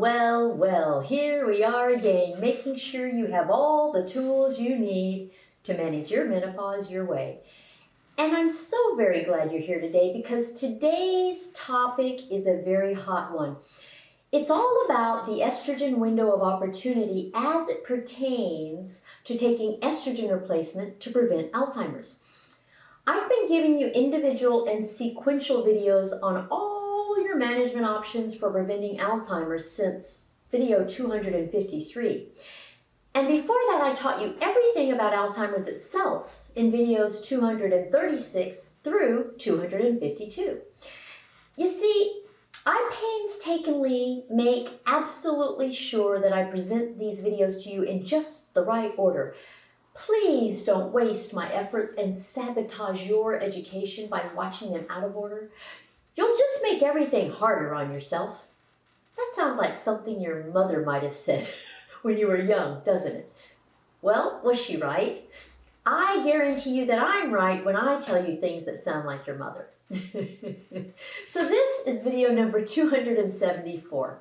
Well, here we are again, making sure you have all the tools you need to manage your menopause your way. And I'm so very glad you're here today because today's topic is a very hot one. It's all about the estrogen window of opportunity as it pertains to taking estrogen replacement to prevent Alzheimer's. I've been giving you individual and sequential videos on all your management options for preventing Alzheimer's since video 253. And before that, I taught you everything about Alzheimer's itself in videos 236 through 252. You see, I painstakingly make absolutely sure that I present these videos to you in just the right order. Please don't waste my efforts and sabotage your education by watching them out of order. You'll just make everything harder on yourself. That sounds like something your mother might have said when you were young, doesn't it? Well, was she right? I guarantee you that I'm right when I tell you things that sound like your mother. So this is video number 274.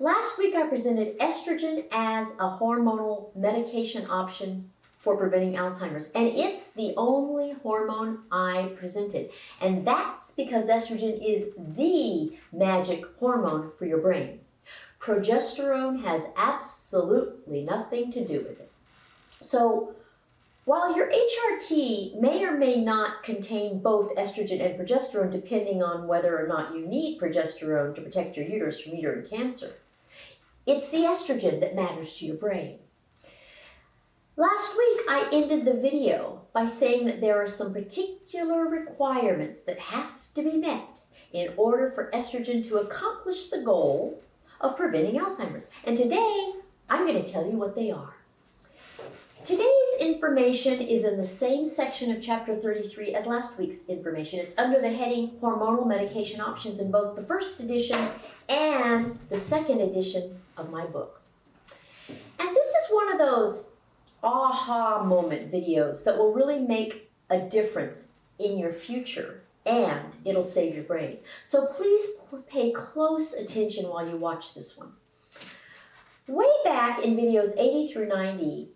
Last week I presented estrogen as a hormonal medication option for preventing Alzheimer's, and it's the only hormone I presented. And that's because estrogen is the magic hormone for your brain. Progesterone has absolutely nothing to do with it. So while your HRT may or may not contain both estrogen and progesterone, depending on whether or not you need progesterone to protect your uterus from uterine cancer, it's the estrogen that matters to your brain. Last week, I ended the video by saying that there are some particular requirements that have to be met in order for estrogen to accomplish the goal of preventing Alzheimer's. And today, I'm going to tell you what they are. Today's information is in the same section of Chapter 33 as last week's information. It's under the heading Hormonal Medication Options in both the first edition and the second edition of my book. And this is one of those aha moment videos that will really make a difference in your future, and it'll save your brain. So please pay close attention while you watch this one. Way back in videos 80 through 90,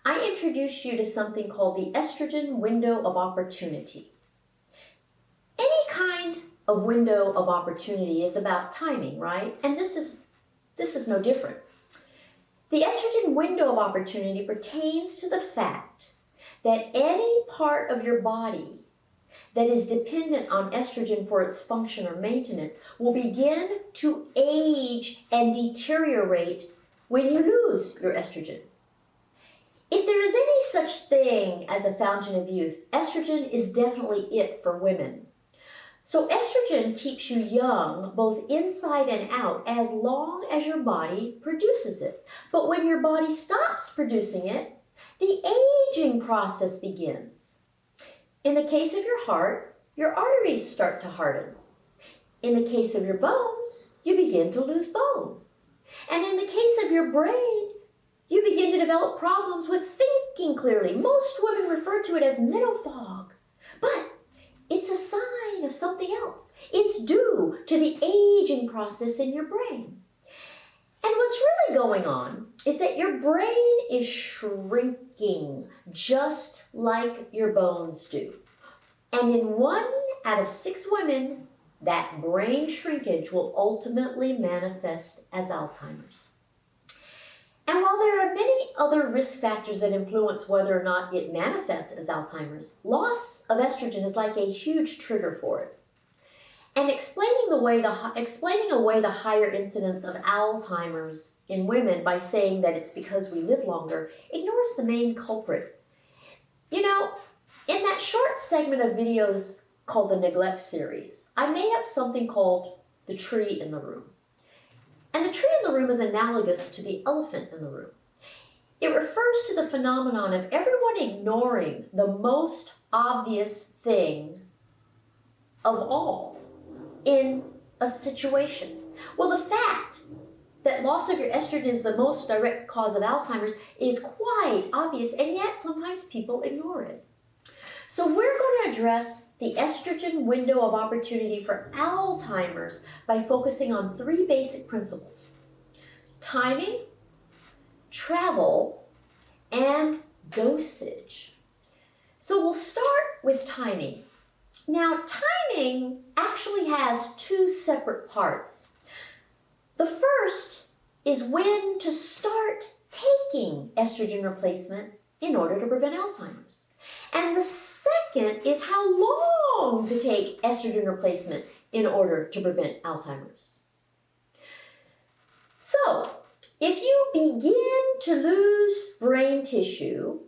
I introduced you to something called the estrogen window of opportunity. Any kind of window of opportunity is about timing, right? And this is no different. The estrogen window of opportunity pertains to the fact that any part of your body that is dependent on estrogen for its function or maintenance will begin to age and deteriorate when you lose your estrogen. If there is any such thing as a fountain of youth, estrogen is definitely it for women. So estrogen keeps you young, both inside and out, as long as your body produces it. But when your body stops producing it, the aging process begins. In the case of your heart, your arteries start to harden. In the case of your bones, you begin to lose bone. And in the case of your brain, you begin to develop problems with thinking clearly. Most women refer to it as menopause. But it's a sign of something else. It's due to the aging process in your brain. And what's really going on is that your brain is shrinking just like your bones do. And in 1 out of 6 women, that brain shrinkage will ultimately manifest as Alzheimer's. And while there are many other risk factors that influence whether or not it manifests as Alzheimer's, loss of estrogen is like a huge trigger for it. And explaining away the higher incidence of Alzheimer's in women by saying that it's because we live longer ignores the main culprit. You know, in that short segment of videos called the Neglect series, I made up something called the tree in the room. And the tree in the room is analogous to the elephant in the room. It refers to the phenomenon of everyone ignoring the most obvious thing of all in a situation. Well, the fact that loss of your estrogen is the most direct cause of Alzheimer's is quite obvious, and yet sometimes people ignore it. So we're going to address the estrogen window of opportunity for Alzheimer's by focusing on 3 basic principles. timing, travel, and dosage. So we'll start with timing. Now, timing actually has two separate parts. The first is when to start taking estrogen replacement in order to prevent Alzheimer's. And the second is how long to take estrogen replacement in order to prevent Alzheimer's. So, if you begin to lose brain tissue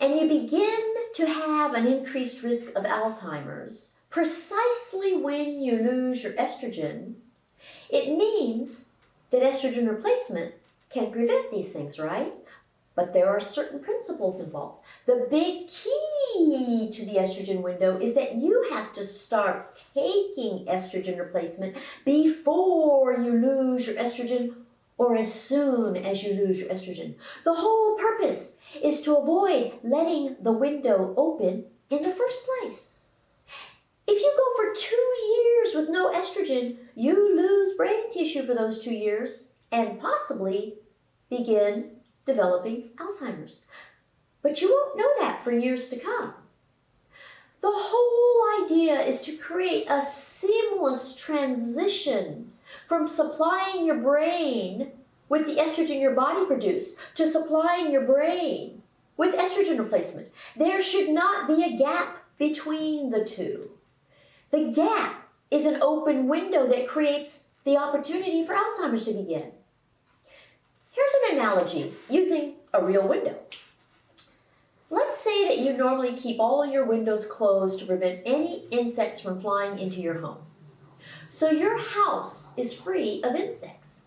and you begin to have an increased risk of Alzheimer's precisely when you lose your estrogen, it means that estrogen replacement can prevent these things, right? But there are certain principles involved. The big key to the estrogen window is that you have to start taking estrogen replacement before you lose your estrogen or as soon as you lose your estrogen. The whole purpose is to avoid letting the window open in the first place. If you go for 2 years with no estrogen, you lose brain tissue for those 2 years and possibly begin developing Alzheimer's. But you won't know that for years to come. The whole idea is to create a seamless transition from supplying your brain with the estrogen your body produces to supplying your brain with estrogen replacement. There should not be a gap between the two. The gap is an open window that creates the opportunity for Alzheimer's to begin. Here's an analogy using a real window. Let's say that you normally keep all your windows closed to prevent any insects from flying into your home. So your house is free of insects.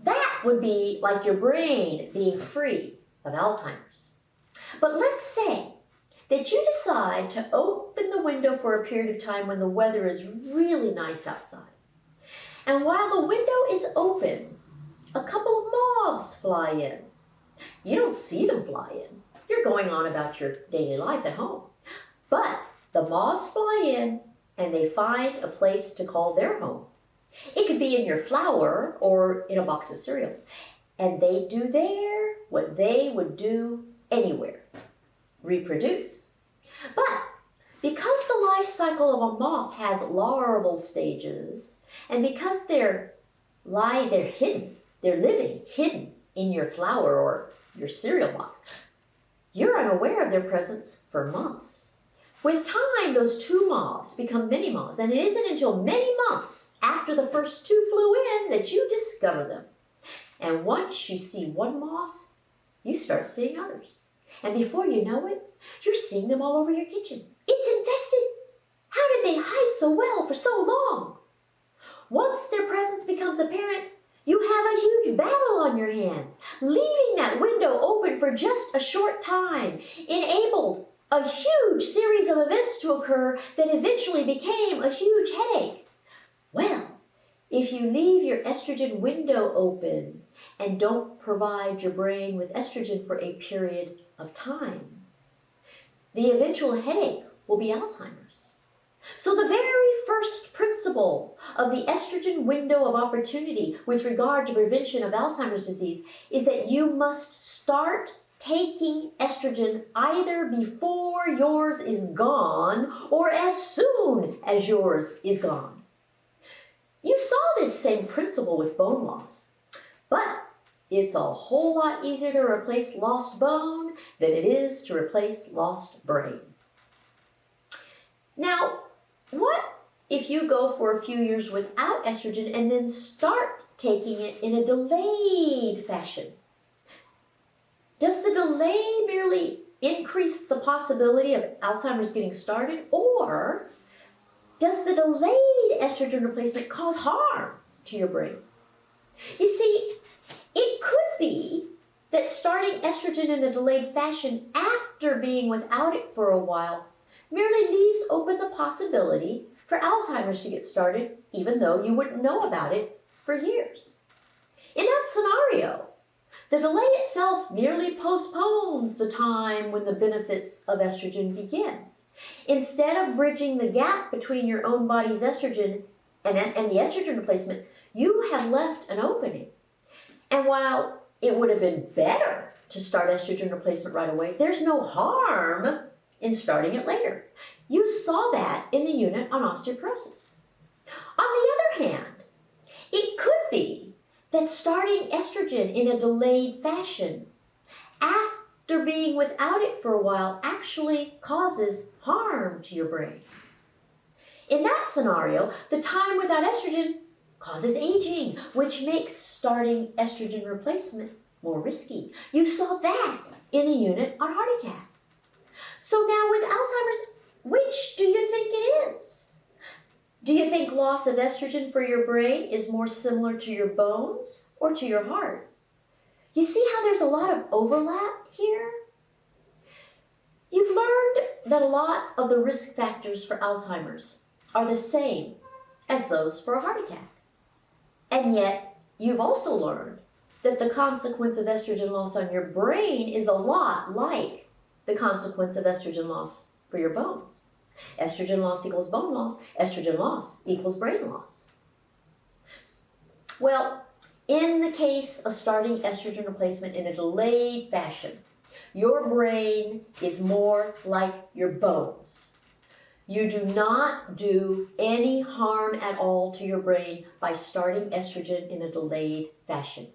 That would be like your brain being free of Alzheimer's. But let's say that you decide to open the window for a period of time when the weather is really nice outside. And while the window is open, a couple of moths fly in. You don't see them fly in. You're going on about your daily life at home. But the moths fly in and they find a place to call their home. It could be in your flour or in a box of cereal. And they do there what they would do anywhere: reproduce. But because the life cycle of a moth has larval stages, and because they're hidden, they're living hidden in your flour or your cereal box, you're unaware of their presence for months. With time, those two moths become mini moths, and it isn't until many months after the first two flew in that you discover them. And once you see one moth, you start seeing others. And before you know it, you're seeing them all over your kitchen. It's infested. How did they hide so well for so long? Once their presence becomes apparent, you have a huge battle on your hands. Leaving that window open for just a short time enabled a huge series of events to occur that eventually became a huge headache. Well, if you leave your estrogen window open and don't provide your brain with estrogen for a period of time, the eventual headache will be Alzheimer's. So the very first principle of the estrogen window of opportunity with regard to prevention of Alzheimer's disease is that you must start taking estrogen either before yours is gone or as soon as yours is gone. You saw this same principle with bone loss, but it's a whole lot easier to replace lost bone than it is to replace lost brain. Now, what if you go for a few years without estrogen and then start taking it in a delayed fashion? Does the delay merely increase the possibility of Alzheimer's getting started, or does the delayed estrogen replacement cause harm to your brain? You see, it could be that starting estrogen in a delayed fashion after being without it for a while merely leaves open the possibility for Alzheimer's to get started, even though you wouldn't know about it for years. In that scenario, the delay itself merely postpones the time when the benefits of estrogen begin. Instead of bridging the gap between your own body's estrogen and the estrogen replacement, you have left an opening. And while it would have been better to start estrogen replacement right away, there's no harm in starting it later. You saw that in the unit on osteoporosis. On the other hand, it could be that starting estrogen in a delayed fashion after being without it for a while actually causes harm to your brain. In that scenario, the time without estrogen causes aging, which makes starting estrogen replacement more risky. You saw that in the unit on heart attack. So now with Alzheimer's, which do you think it is? Do you think loss of estrogen for your brain is more similar to your bones or to your heart? You see how there's a lot of overlap here? You've learned that a lot of the risk factors for Alzheimer's are the same as those for a heart attack. And yet, you've also learned that the consequence of estrogen loss on your brain is a lot like the consequence of estrogen loss for your bones. Estrogen loss equals bone loss. Estrogen loss equals brain loss. Well, in the case of starting estrogen replacement in a delayed fashion, your brain is more like your bones. You do not do any harm at all to your brain by starting estrogen in a delayed fashion.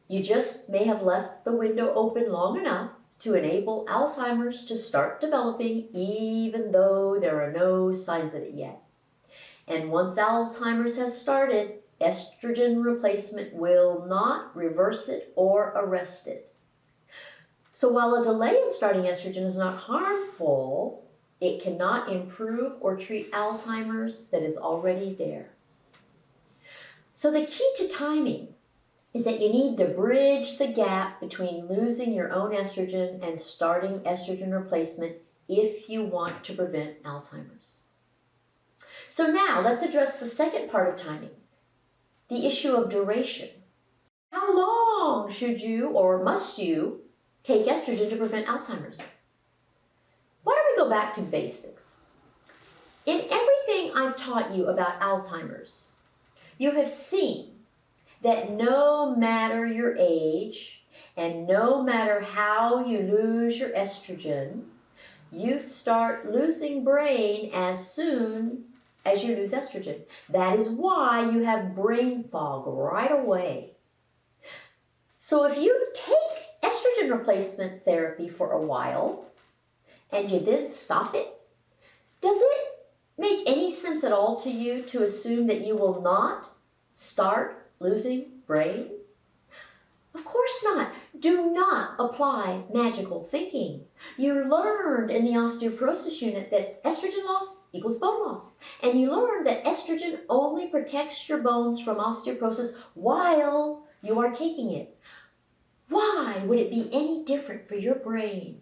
You just may have left the window open long enough to enable Alzheimer's to start developing, even though there are no signs of it yet. And once Alzheimer's has started, estrogen replacement will not reverse it or arrest it. So while a delay in starting estrogen is not harmful, it cannot improve or treat Alzheimer's that is already there. So the key to timing is that you need to bridge the gap between losing your own estrogen and starting estrogen replacement if you want to prevent Alzheimer's. So now let's address the second part of timing, the issue of duration. How long should you or must you take estrogen to prevent Alzheimer's? Why don't we go back to basics? In everything I've taught you about Alzheimer's, you have seen that no matter your age and no matter how you lose your estrogen, you start losing brain as soon as you lose estrogen. That is why you have brain fog right away. So if you take estrogen replacement therapy for a while and you then stop it, does it make any sense at all to you to assume that you will not start losing brain? Of course not. Do not apply magical thinking. You learned in the osteoporosis unit that estrogen loss equals bone loss. And you learned that estrogen only protects your bones from osteoporosis while you are taking it. Why would it be any different for your brain?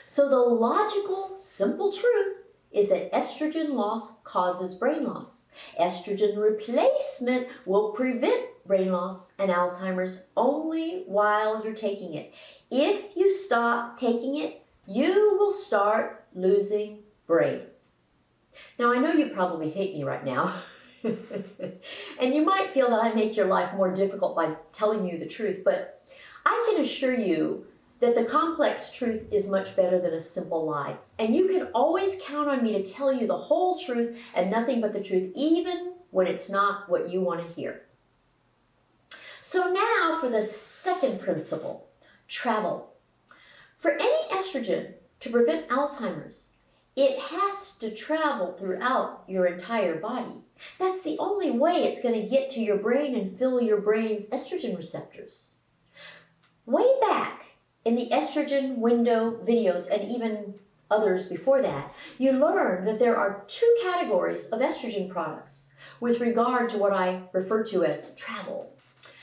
So the logical, simple truth is that estrogen loss causes brain loss. Estrogen replacement will prevent brain loss and Alzheimer's only while you're taking it. If you stop taking it, you will start losing brain. Now, I know you probably hate me right now, and you might feel that I make your life more difficult by telling you the truth, but I can assure you that the complex truth is much better than a simple lie. And you can always count on me to tell you the whole truth and nothing but the truth, even when it's not what you want to hear. So now for the second principle, travel. For any estrogen to prevent Alzheimer's, it has to travel throughout your entire body. That's the only way it's going to get to your brain and fill your brain's estrogen receptors. Way back in the estrogen window videos, and even others before that, you learned that there are two categories of estrogen products with regard to what I refer to as travel.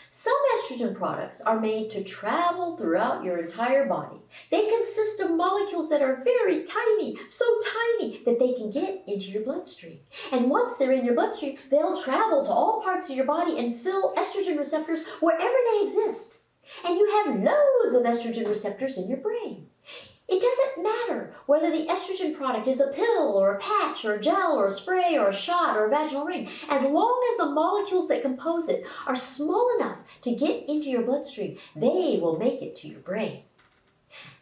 Some estrogen products are made to travel throughout your entire body. They consist of molecules that are very tiny, so tiny that they can get into your bloodstream. And once they're in your bloodstream, they'll travel to all parts of your body and fill estrogen receptors wherever they exist. And you have loads of estrogen receptors in your brain. It doesn't matter whether the estrogen product is a pill or a patch or a gel or a spray or a shot or a vaginal ring. As long as the molecules that compose it are small enough to get into your bloodstream, they will make it to your brain.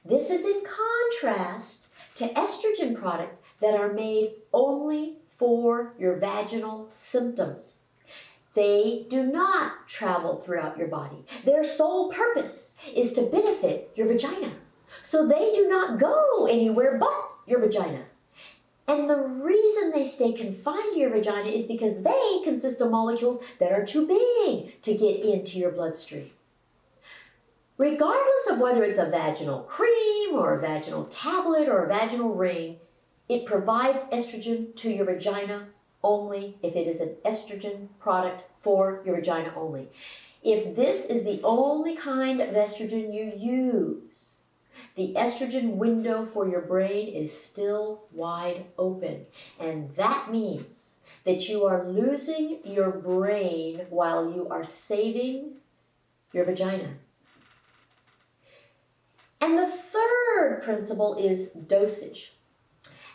This is in contrast to estrogen products that are made only for your vaginal symptoms. They do not travel throughout your body. Their sole purpose is to benefit your vagina. So they do not go anywhere but your vagina. And the reason they stay confined to your vagina is because they consist of molecules that are too big to get into your bloodstream. Regardless of whether it's a vaginal cream or a vaginal tablet or a vaginal ring, it provides estrogen to your vagina only if it is an estrogen product for your vagina only. If this is the only kind of estrogen you use, the estrogen window for your brain is still wide open. And that means that you are losing your brain while you are saving your vagina. And the third principle is dosage.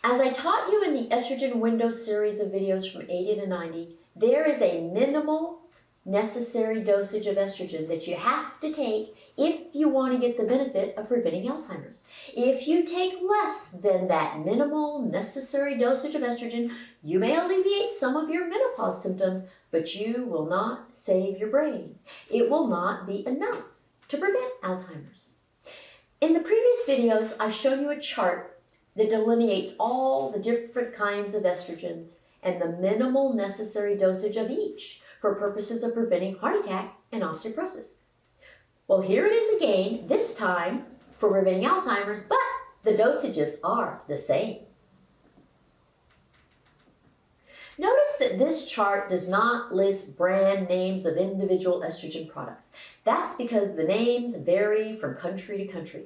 As I taught you in the estrogen window series of videos from 80 to 90, there is a minimal necessary dosage of estrogen that you have to take if you want to get the benefit of preventing Alzheimer's. If you take less than that minimal necessary dosage of estrogen, you may alleviate some of your menopause symptoms, but you will not save your brain. It will not be enough to prevent Alzheimer's. In the previous videos, I've shown you a chart that delineates all the different kinds of estrogens and the minimal necessary dosage of each for purposes of preventing heart attack and osteoporosis. Well, here it is again, this time for preventing Alzheimer's, but the dosages are the same. Notice that this chart does not list brand names of individual estrogen products. That's because the names vary from country to country.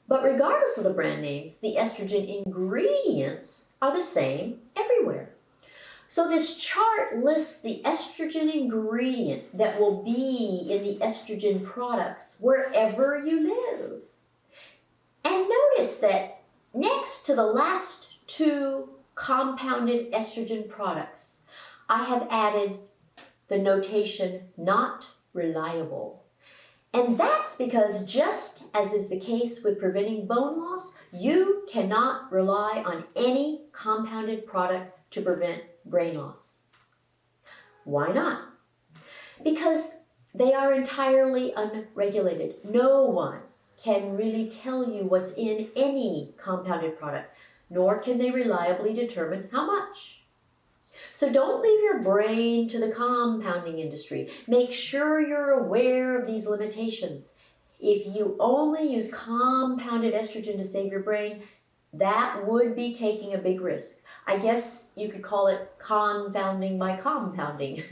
But regardless of the brand names, the estrogen ingredients are the same everywhere. So this chart lists the estrogen ingredient that will be in the estrogen products wherever you live. And notice that next to the last two compounded estrogen products, I have added the notation not reliable. And that's because just as is the case with preventing bone loss, you cannot rely on any compounded product to prevent brain loss. Why not? Because they are entirely unregulated. No one can really tell you what's in any compounded product, nor can they reliably determine how much. So don't leave your brain to the compounding industry. Make sure you're aware of these limitations. If you only use compounded estrogen to save your brain, that would be taking a big risk. I guess you could call it confounding by compounding.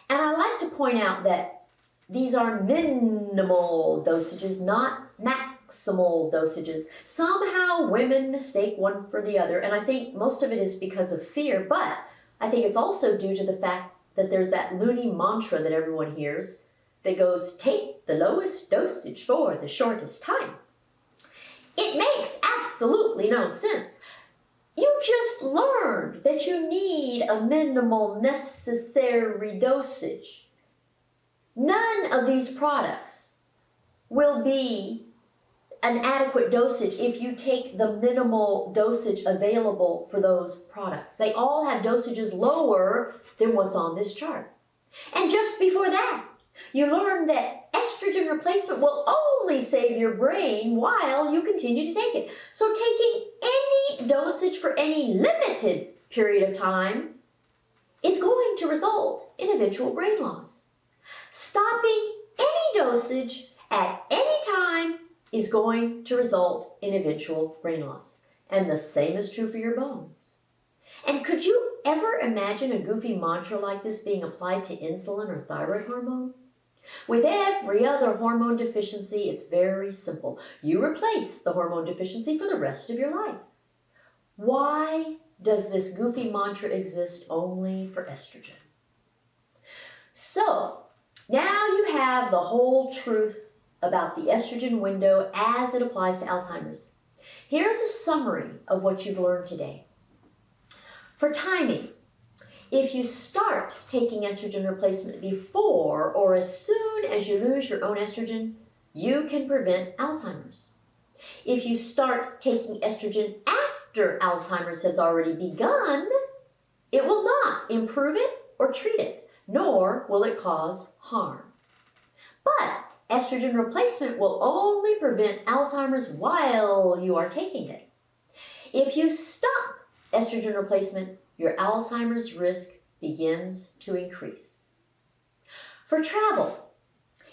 And I like to point out that these are minimal dosages, not maximal dosages. Somehow women mistake one for the other, and I think most of it is because of fear, but I think it's also due to the fact that there's that loony mantra that everyone hears that goes, take the lowest dosage for the shortest time. It makes absolutely no sense. You just learned that you need a minimal necessary dosage. None of these products will be an adequate dosage if you take the minimal dosage available for those products. They all have dosages lower than what's on this chart. And just before that, you learned that estrogen replacement will only save your brain while you continue to take it. So taking any dosage for any limited period of time is going to result in eventual brain loss. Stopping any dosage at any time is going to result in eventual brain loss. And the same is true for your bones. And could you ever imagine a goofy mantra like this being applied to insulin or thyroid hormone? With every other hormone deficiency, it's very simple. You replace the hormone deficiency for the rest of your life. Why does this goofy mantra exist only for estrogen? So, now you have the whole truth about the estrogen window as it applies to Alzheimer's. Here's a summary of what you've learned today. For timing, if you start taking estrogen replacement before or as soon as you lose your own estrogen, you can prevent Alzheimer's. If you start taking estrogen after Alzheimer's has already begun, it will not improve it or treat it, nor will it cause harm. But estrogen replacement will only prevent Alzheimer's while you are taking it. If you stop estrogen replacement, your Alzheimer's risk begins to increase. For travel,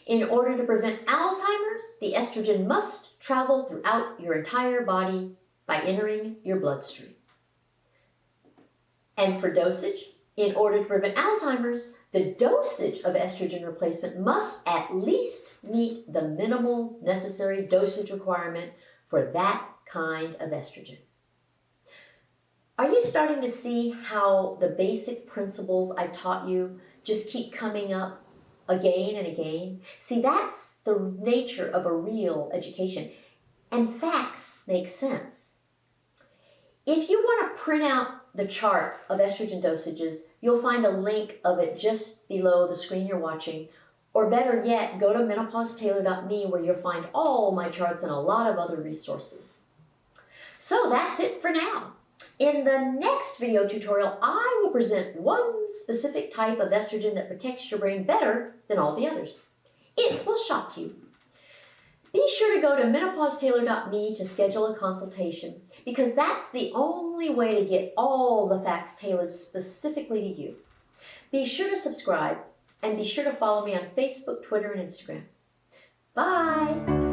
in order to prevent Alzheimer's, the estrogen must travel throughout your entire body by entering your bloodstream. And for dosage, in order to prevent Alzheimer's, the dosage of estrogen replacement must at least meet the minimal necessary dosage requirement for that kind of estrogen. Are you starting to see how the basic principles I've taught you just keep coming up again and again? See, that's the nature of a real education, and facts make sense. If you want to print out the chart of estrogen dosages, you'll find a link of it just below the screen you're watching, or better yet, go to menopausetailor.me where you'll find all my charts and a lot of other resources. So that's it for now. In the next video tutorial, I will present one specific type of estrogen that protects your brain better than all the others. It will shock you. Be sure to go to menopausetailor.me to schedule a consultation, because that's the only way to get all the facts tailored specifically to you. Be sure to subscribe and be sure to follow me on Facebook, Twitter, and Instagram. Bye!